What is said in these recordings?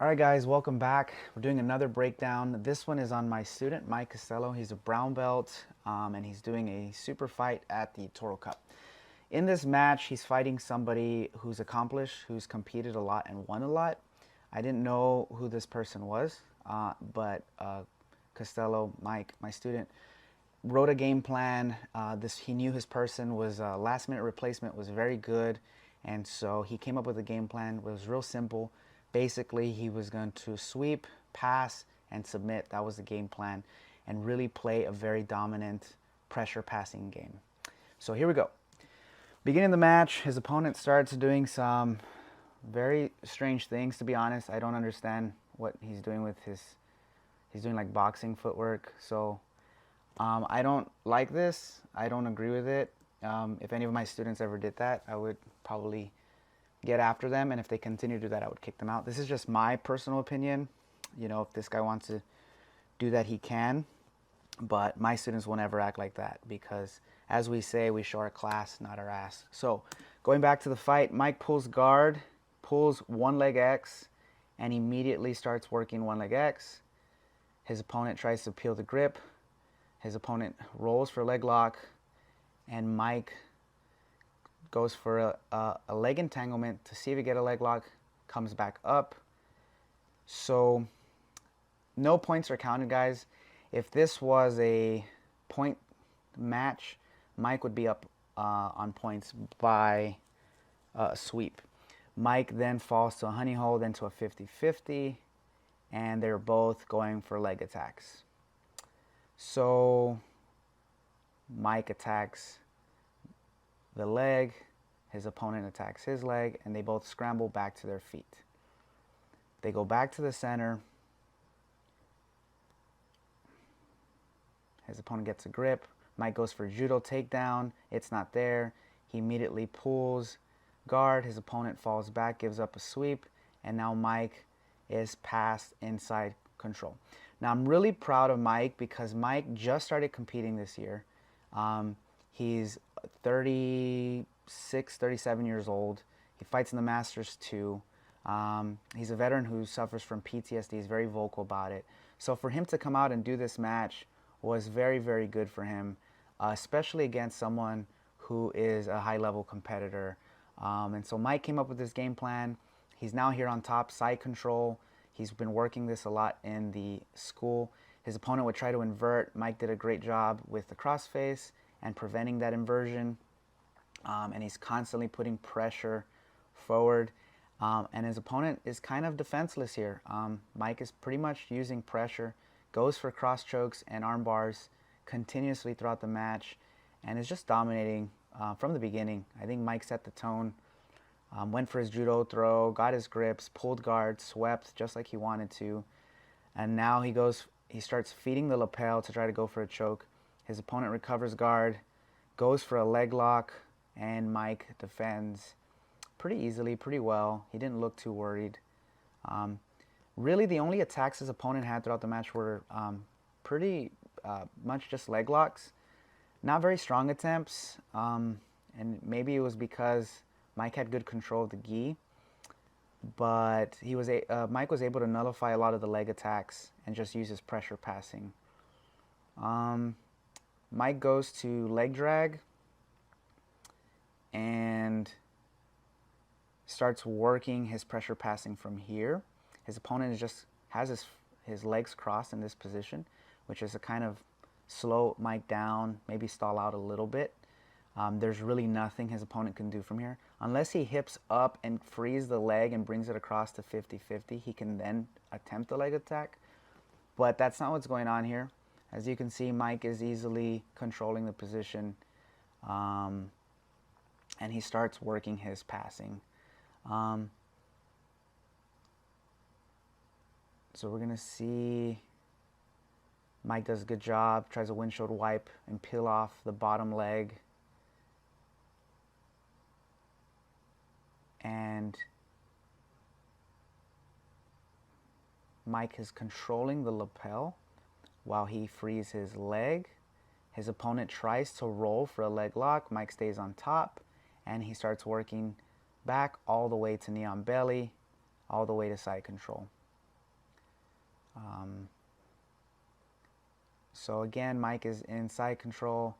All right, guys, welcome back. We're doing another breakdown. This one is on my student, Mike Costello. He's a brown belt, and he's doing a super fight at the Toro Cup. In this match, he's fighting somebody who's accomplished, who's competed a lot and won a lot. I didn't know who this person was, but Costello, Mike, my student, wrote a game plan. He knew his person was last-minute replacement was very good, and so he came up with a game plan. It was real simple. Basically, he was going to sweep, pass, and submit. That was the game plan, and really play a very dominant pressure passing game. So here we go. Beginning of the match, his opponent starts doing some very strange things, to be honest. I don't understand what he's doing with he's doing like boxing footwork. So I don't like this. I don't agree with it. If any of my students ever did that, I would probably get after them, and if they continue to do that, I would kick them out. This is just my personal opinion. You know, if this guy wants to do that, he can, but my students will never act like that because, as we say, we show our class, not our ass. So going back to the fight, Mike pulls guard, pulls one leg X, and immediately starts working one leg X. His opponent tries to peel the grip. His opponent rolls for a leg lock, and Mike goes for a leg entanglement to see if he get a leg lock, comes back up. So no points are counted, guys. If this was a point match, Mike would be up on points by a sweep. Mike then falls to a honey hole, then to a 50-50, and they're both going for leg attacks. So Mike attacks the leg, his opponent attacks his leg, and they both scramble back to their feet. They go back to the center. His opponent gets a grip. Mike goes for judo takedown. It's not there. He immediately pulls guard. His opponent falls back, gives up a sweep, and now Mike is past inside control. Now I'm really proud of Mike because Mike just started competing this year. He's 36, 37 years old. He fights in the Masters too. He's a veteran who suffers from PTSD. He's very vocal about it. So for him to come out and do this match was very, very good for him, especially against someone who is a high-level competitor. And so Mike came up with this game plan. He's now here on top, side control. He's been working this a lot in the school. His opponent would try to invert. Mike did a great job with the crossface and preventing that inversion. And he's constantly putting pressure forward. And his opponent is kind of defenseless here. Mike is pretty much using pressure, goes for cross chokes and arm bars continuously throughout the match, and is just dominating from the beginning. I think Mike set the tone, went for his judo throw, got his grips, pulled guard, swept just like he wanted to. And now he starts feeding the lapel to try to go for a choke. His opponent recovers guard, goes for a leg lock, and Mike defends pretty easily, pretty well. He didn't look too worried. Really, the only attacks his opponent had throughout the match were pretty much just leg locks. Not very strong attempts, and maybe it was because Mike had good control of the gi, but Mike was able to nullify a lot of the leg attacks and just use his pressure passing. Mike goes to leg drag and starts working his pressure passing from here. His opponent has his legs crossed in this position, which is a kind of slow Mike down, maybe stall out a little bit. There's really nothing his opponent can do from here. Unless he hips up and frees the leg and brings it across to 50-50, he can then attempt the leg attack. But that's not what's going on here. As you can see, Mike is easily controlling the position, and he starts working his passing. So we're going to see Mike does a good job, tries a windshield wipe and peel off the bottom leg. And Mike is controlling the lapel while he frees his leg. His opponent tries to roll for a leg lock. Mike stays on top, and he starts working back all the way to knee on belly, all the way to side control. Um, so again, Mike is in side control,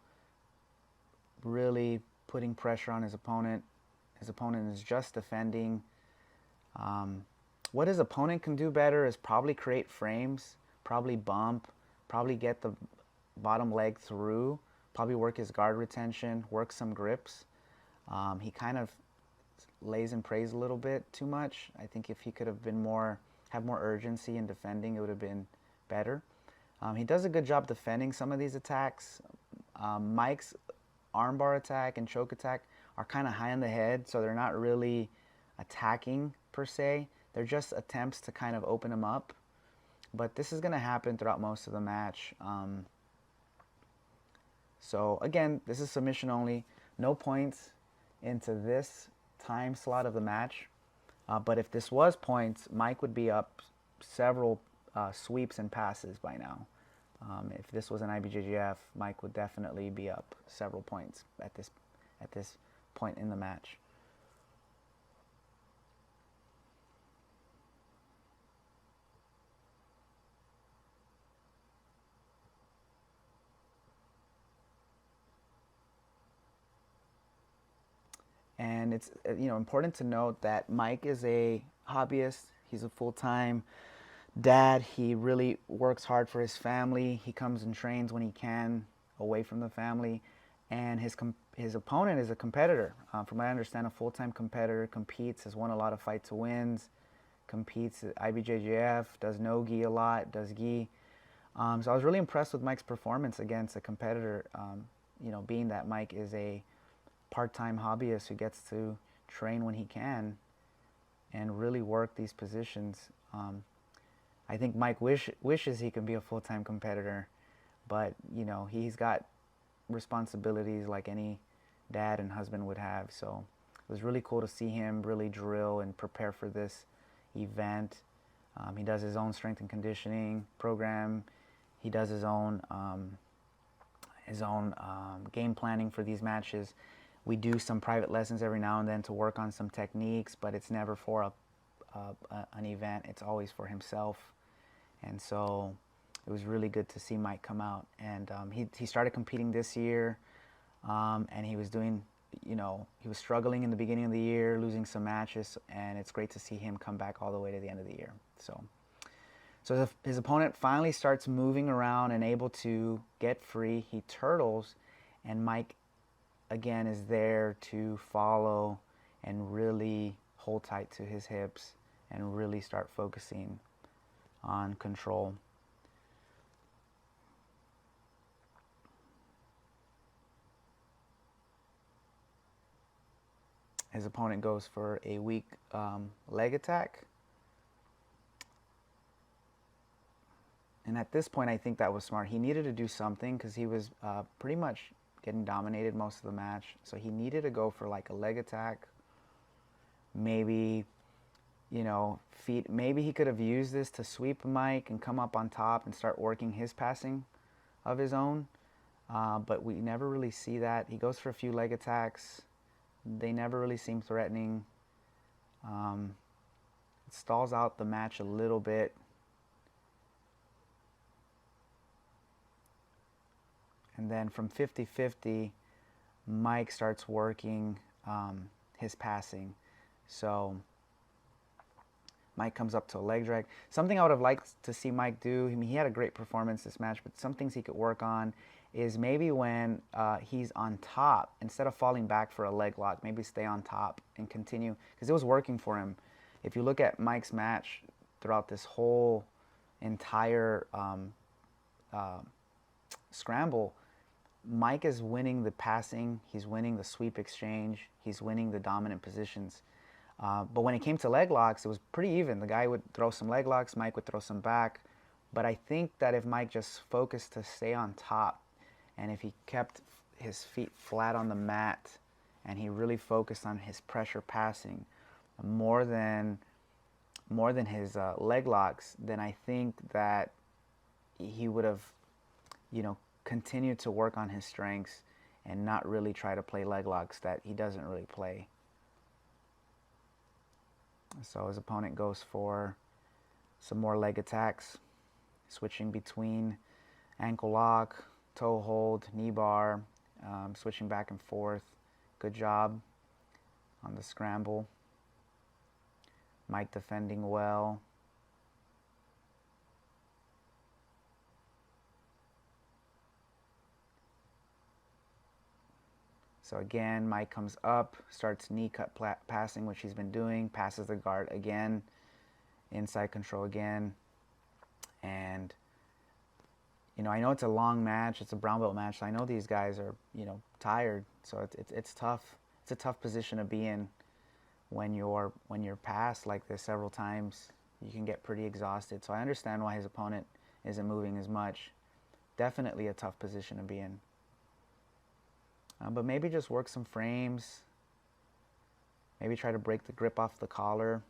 really putting pressure on his opponent. His opponent is just defending. What his opponent can do better is probably create frames, probably bump, probably get the bottom leg through, probably work his guard retention, work some grips. He kind of lays and prays a little bit too much. I think if he could have been have more urgency in defending, it would have been better. He does a good job defending some of these attacks. Mike's armbar attack and choke attack are kind of high on the head, so they're not really attacking per se. They're just attempts to kind of open him up. But this is going to happen throughout most of the match. So again, this is submission only. No points into this time slot of the match. But if this was points, Mike would be up several sweeps and passes by now. If this was an IBJJF, Mike would definitely be up several points at this point in the match. And it's important to note that Mike is a hobbyist. He's a full-time dad. He really works hard for his family. He comes and trains when he can away from the family. And his opponent is a competitor. From what I understand, a full-time competitor, competes, has won a lot of fight to wins, competes at IBJJF, does no gi a lot, does gi. So I was really impressed with Mike's performance against a competitor, being that Mike is a part-time hobbyist who gets to train when he can and really work these positions. I think Mike wishes he could be a full-time competitor, but he's got responsibilities like any dad and husband would have. So it was really cool to see him really drill and prepare for this event. He does his own strength and conditioning program. He does his own game planning for these matches. We do some private lessons every now and then to work on some techniques, but it's never for an event. It's always for himself. And so it was really good to see Mike come out. And he started competing this year, and he was doing, he was struggling in the beginning of the year, losing some matches, and it's great to see him come back all the way to the end of the year. So his opponent finally starts moving around and able to get free. He turtles, and Mike again is there to follow and really hold tight to his hips and really start focusing on control. His opponent goes for a weak leg attack. And at this point, I think that was smart. He needed to do something because he was pretty much getting dominated most of the match. So he needed to go for like a leg attack. Maybe, maybe he could have used this to sweep Mike and come up on top and start working his passing of his own. But we never really see that. He goes for a few leg attacks. They never really seem threatening. It stalls out the match a little bit. And then from 50-50, Mike starts working his passing. So Mike comes up to a leg drag. Something I would have liked to see Mike do, I mean, he had a great performance this match, but some things he could work on is maybe when he's on top, instead of falling back for a leg lock, maybe stay on top and continue, because it was working for him. If you look at Mike's match throughout this whole entire scramble, Mike is winning the passing, he's winning the sweep exchange, he's winning the dominant positions. But when it came to leg locks, it was pretty even. The guy would throw some leg locks, Mike would throw some back. But I think that if Mike just focused to stay on top, and if he kept his feet flat on the mat, and he really focused on his pressure passing more than his leg locks, then I think that he would have, continued to work on his strengths and not really try to play leg locks that he doesn't really play. So his opponent goes for some more leg attacks. switching between ankle lock, toe hold, knee bar, switching back and forth. Good job on the scramble. Mike defending well. So again, Mike comes up, starts knee cut passing, which he's been doing, passes the guard again, inside control again. And, you know, I know it's a long match, it's a brown belt match, so I know these guys are, you know, tired. So it's tough. It's a tough position to be in when you're passed like this several times. You can get pretty exhausted. So I understand why his opponent isn't moving as much. Definitely a tough position to be in. But maybe just work some frames. Maybe try to break the grip off the collar.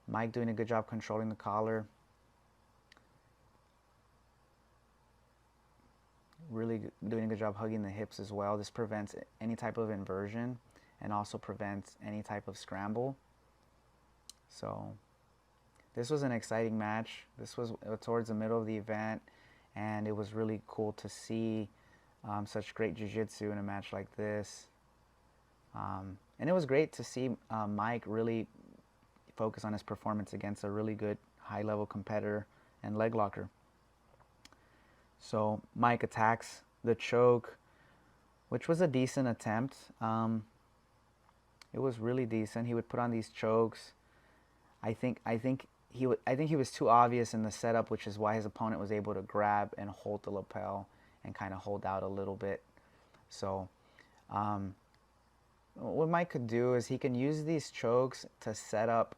Mike doing a good job controlling the collar. Really doing a good job hugging the hips as well. This prevents any type of inversion and also prevents any type of scramble. So this was an exciting match. This was towards the middle of the event, and it was really cool to see such great jiu-jitsu in a match like this. And it was great to see Mike really focus on his performance against a really good high-level competitor and leg locker. So Mike attacks the choke, which was a decent attempt. It was really decent. He would put on these chokes. I think he was too obvious in the setup, which is why his opponent was able to grab and hold the lapel and kind of hold out a little bit. So what Mike could do is he can use these chokes to set up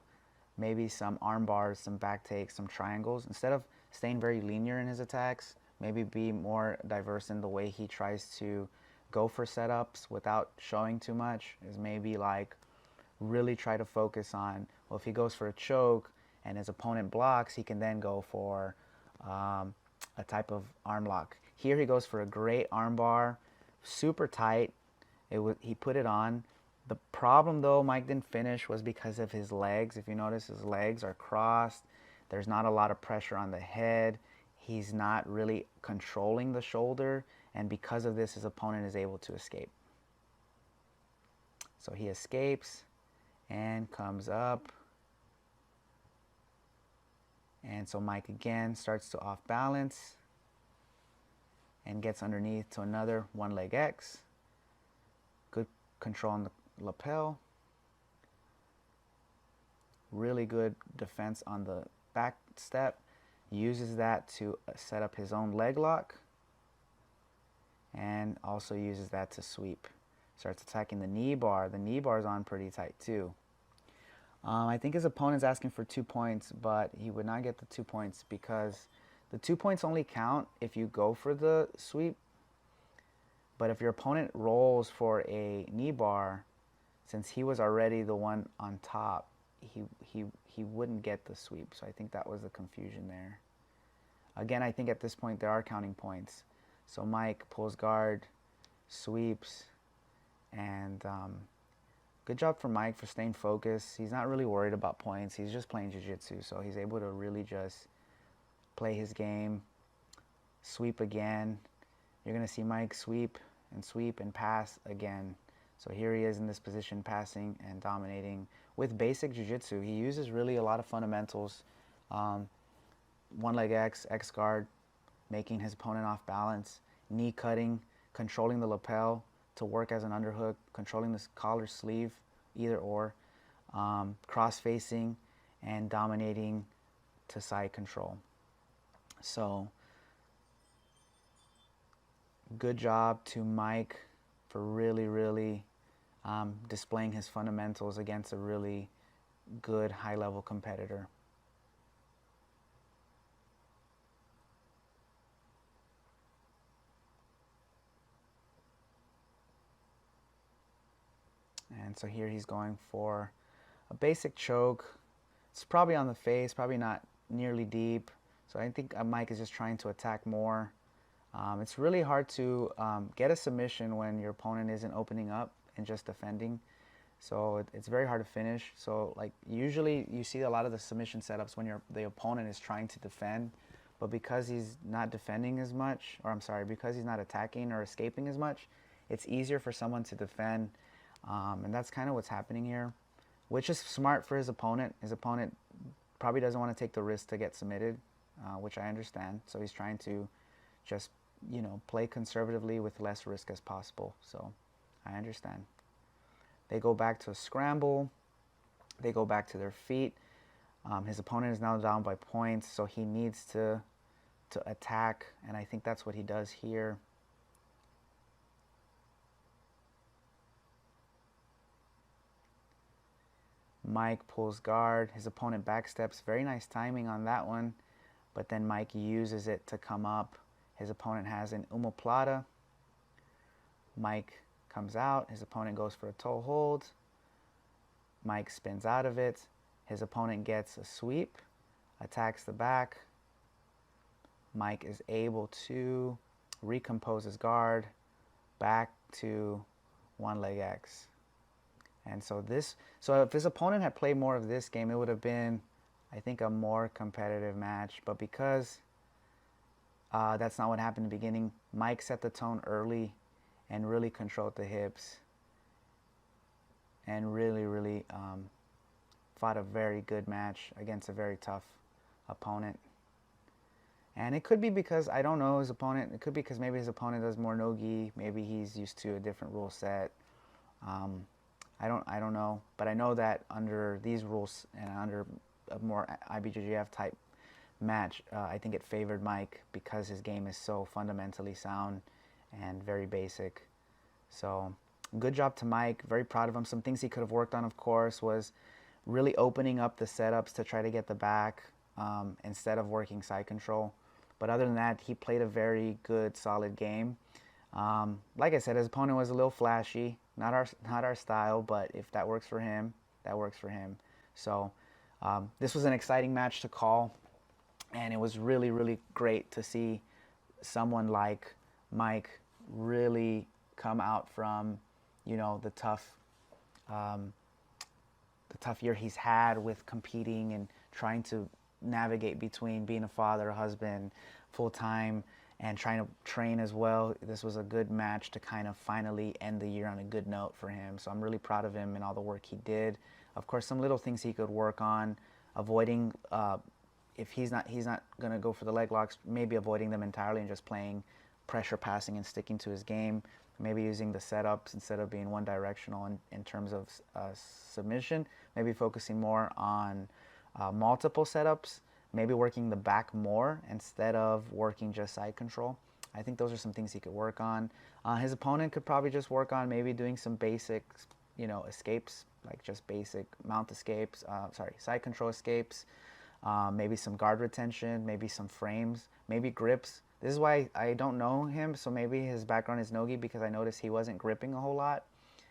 maybe some arm bars, some back takes, some triangles. Instead of staying very linear in his attacks, maybe be more diverse in the way he tries to go for setups without showing too much. Is maybe like really try to focus on, well, if he goes for a choke and his opponent blocks, he can then go for a type of arm lock. Here he goes for a great arm bar, super tight. He put it on. The problem though Mike didn't finish was because of his legs. If you notice, his legs are crossed. There's not a lot of pressure on the head. He's not really controlling the shoulder, and because of this, his opponent is able to escape. So he escapes and comes up. And so Mike again starts to off balance and gets underneath to another one leg X. Good control on the lapel. Really good defense on the back step. Uses that to set up his own leg lock, and also uses that to sweep. Starts attacking the knee bar. The knee bar is on pretty tight too. I think his opponent's asking for 2 points, but he would not get the 2 points because the 2 points only count if you go for the sweep. But if your opponent rolls for a knee bar, since he was already the one on top, he wouldn't get the sweep. So I think that was the confusion there. Again, I think at this point there are counting points. So Mike pulls guard, sweeps, and good job for Mike for staying focused. He's not really worried about points. He's just playing jiu-jitsu, so he's able to really just play his game, sweep again. You're going to see Mike sweep and pass again. So here he is in this position, passing and dominating with basic jiu-jitsu. He uses really a lot of fundamentals. One leg X guard, making his opponent off balance, knee cutting, controlling the lapel to work as an underhook, controlling the collar sleeve, either or, cross facing and dominating to side control. So good job to Mike for really displaying his fundamentals against a really good high-level competitor. And so here he's going for a basic choke. It's probably on the face, probably not nearly deep. So I think Mike is just trying to attack more. It's really hard to get a submission when your opponent isn't opening up and just defending. So it's very hard to finish. So like usually you see a lot of the submission setups when the opponent is trying to defend, but because he's not defending as much, or I'm sorry, because he's not attacking or escaping as much, it's easier for someone to defend, and that's kind of what's happening here, which is smart for his opponent. His opponent probably doesn't want to take the risk to get submitted, which I understand. So he's trying to just, play conservatively with less risk as possible. So I understand. They go back to a scramble. They go back to their feet. His opponent is now down by points, so he needs to attack, and I think that's what he does here. Mike pulls guard. His opponent backsteps. Very nice timing on that one, but then Mike uses it to come up. His opponent has an omoplata. Mike comes out. His opponent goes for a toe hold. Mike spins out of it. His opponent gets a sweep, attacks the back. Mike is able to recompose his guard back to one leg X. And so if his opponent had played more of this game, it would have been, I think, a more competitive match. But because that's not what happened in the beginning, Mike set the tone early and really controlled the hips and really fought a very good match against a very tough opponent. And it could be because, I don't know his opponent, it could be because maybe his opponent does more no-gi, maybe he's used to a different rule set. I don't know, but I know that under these rules and under a more IBJJF type match, I think it favored Mike because his game is so fundamentally sound and very basic. So good job to Mike, very proud of him. Some things he could have worked on, of course, was really opening up the setups to try to get the back instead of working side control. But other than that, he played a very good, solid game. Like I said, his opponent was a little flashy, not our style, but if that works for him, that works for him. So this was an exciting match to call, and it was really great to see someone like Mike really come out from, the tough year he's had with competing and trying to navigate between being a father, a husband, full-time, and trying to train as well. This was a good match to kind of finally end the year on a good note for him. So I'm really proud of him and all the work he did. Of course, some little things he could work on, avoiding, if he's not going to go for the leg locks, maybe avoiding them entirely and just playing pressure passing and sticking to his game. Maybe using the setups instead of being one directional in terms of submission. Maybe focusing more on multiple setups. Maybe working the back more instead of working just side control. I think those are some things he could work on. His opponent could probably just work on maybe doing some basic, escapes, like just basic mount escapes, side control escapes, maybe some guard retention, maybe some frames, maybe grips. This is why I don't know him, so maybe his background is no-gi, because I noticed he wasn't gripping a whole lot.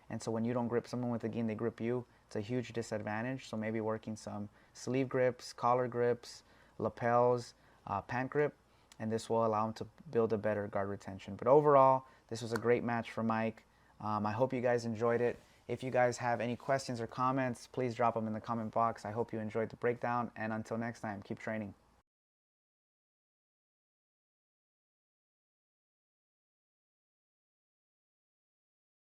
And so when you don't grip someone with a gi and they grip you, it's a huge disadvantage. So maybe working some sleeve grips, collar grips, lapels, pant grip, and this will allow him to build a better guard retention. But overall, this was a great match for Mike. I hope you guys enjoyed it. If you guys have any questions or comments, please drop them in the comment box. I hope you enjoyed the breakdown, and until next time, keep training.